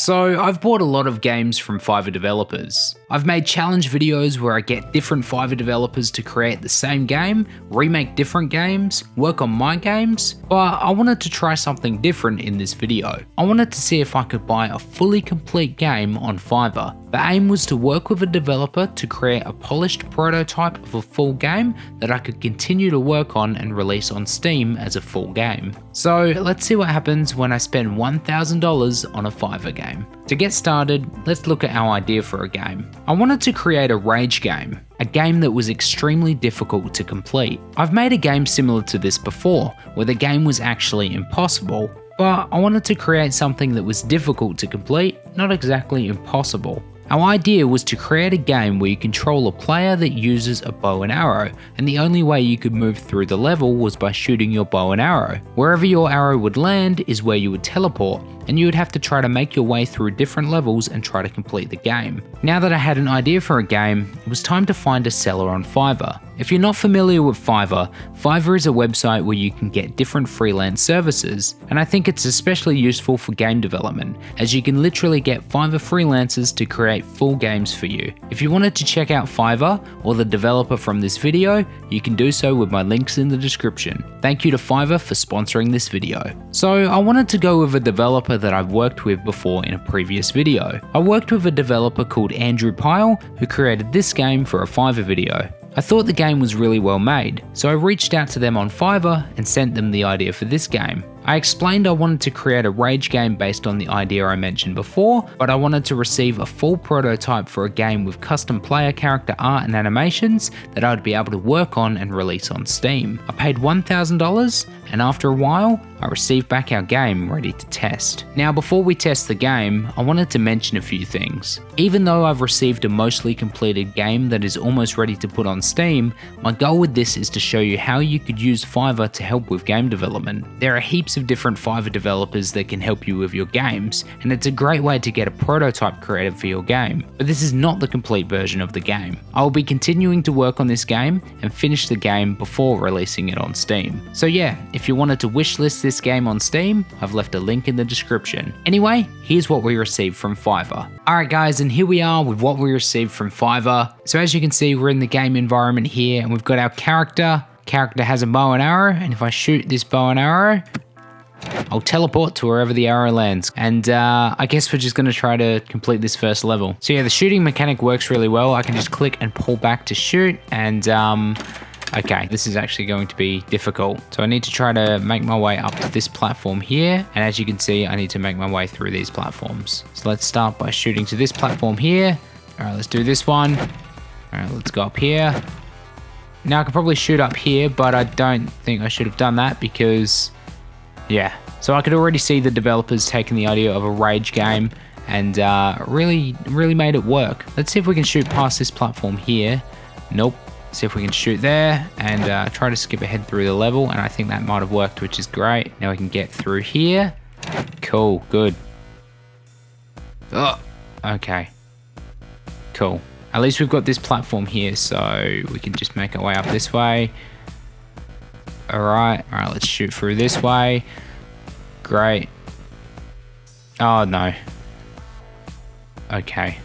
So I've bought a lot of games from Fiverr developers. I've made challenge videos where I get different Fiverr developers to create the same game, remake different games, work on my games, but I wanted to try something different in this video. I wanted to see if I could buy a fully complete game on Fiverr. The aim was to work with a developer to create a polished prototype of a full game that I could continue to work on and release on Steam as a full game. So let's see what happens when I spend $1,000 on a Fiverr game. To get started, let's look at our idea for a game. I wanted to create a rage game, a game that was extremely difficult to complete. I've made a game similar to this before, where the game was actually impossible, but I wanted to create something that was difficult to complete, not exactly impossible. Our idea was to create a game where you control a player that uses a bow and arrow, and the only way you could move through the level was by shooting your bow and arrow. Wherever your arrow would land is where you would teleport, and you would have to try to make your way through different levels and try to complete the game. Now that I had an idea for a game, it was time to find a seller on Fiverr. If you're not familiar with Fiverr, Fiverr is a website where you can get different freelance services, and I think it's especially useful for game development, as you can literally get Fiverr freelancers to create full games for you. If you wanted to check out Fiverr or the developer from this video, you can do so with my links in the description. Thank you to Fiverr for sponsoring this video. So I wanted to go with a developer that I've worked with before in a previous video. I worked with a developer called Andrew Pyle who created this game for a Fiverr video. I thought the game was really well made, so I reached out to them on Fiverr and sent them the idea for this game. I explained I wanted to create a rage game based on the idea I mentioned before, but I wanted to receive a full prototype for a game with custom player character art and animations that I'd be able to work on and release on Steam. I paid $1,000, and after a while, I received back our game ready to test. Now before we test the game, I wanted to mention a few things. Even though I've received a mostly completed game that is almost ready to put on Steam, my goal with this is to show you how you could use Fiverr to help with game development. There are heaps of different Fiverr developers that can help you with your games, and it's a great way to get a prototype created for your game, but this is not the complete version of the game. I will be continuing to work on this game and finish the game before releasing it on Steam. So yeah, if you wanted to wishlist this game on Steam, I've left a link in the description. Anyway, here's what we received from Fiverr. Alright guys, and here we are with what we received from Fiverr. So as you can see, we're in the game environment here, and we've got our character. Character has a bow and arrow, and if I shoot this bow and arrow, I'll teleport to wherever the arrow lands. And I guess we're just going to try to complete this first level. So yeah, the shooting mechanic works really well. I can just click and pull back to shoot, and okay, this is actually going to be difficult. So I need to try to make my way up to this platform here. And as you can see, I need to make my way through these platforms. So let's start by shooting to this platform here. All right, let's do this one. All right, let's go up here. Now I could probably shoot up here, but I don't think I should have done that because, yeah. So I could already see the developers taking the idea of a rage game and really made it work. Let's see if we can shoot past this platform here. Nope. See if we can shoot there and try to skip ahead through the level, and I think that might have worked, which is great. Now we can get through here. Cool, good. Oh, okay. Cool. At least we've got this platform here, so we can just make our way up this way. Alright, let's shoot through this way. Great. Oh no. Okay.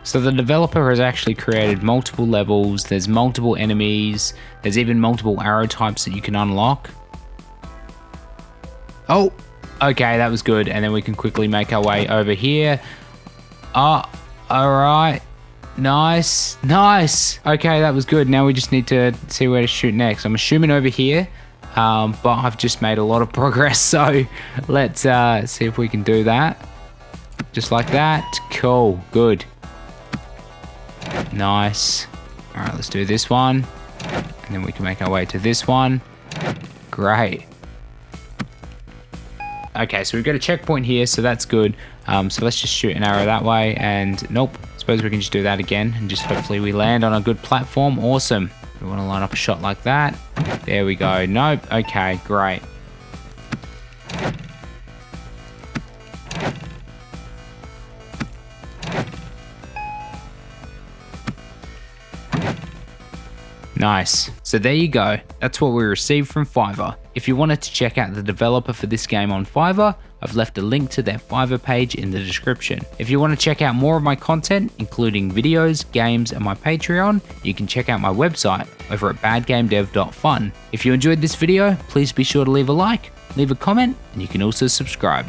So the developer has actually created multiple levels, there's multiple enemies, there's even multiple arrow types that you can unlock. Oh, okay, that was good. And then we can quickly make our way over here. Oh, all right, nice. Okay, that was good. Now we just need to see where to shoot next. I'm assuming over here, but I've just made a lot of progress. So let's see if we can do that. Just like that, cool, good. Nice. All right, let's do this one. And then we can make our way to this one. Great. Okay, so we've got a checkpoint here, so that's good. So let's just shoot an arrow that way, and nope. Suppose we can just do that again, and just hopefully we land on a good platform. Awesome. We want to line up a shot like that. There we go. Nope. Okay, great. Nice. So there you go. That's what we received from Fiverr. If you wanted to check out the developer for this game on Fiverr, I've left a link to their Fiverr page in the description. If you want to check out more of my content, including videos, games, and my Patreon, you can check out my website over at badgamedev.fun. If you enjoyed this video, please be sure to leave a like, leave a comment, and you can also subscribe.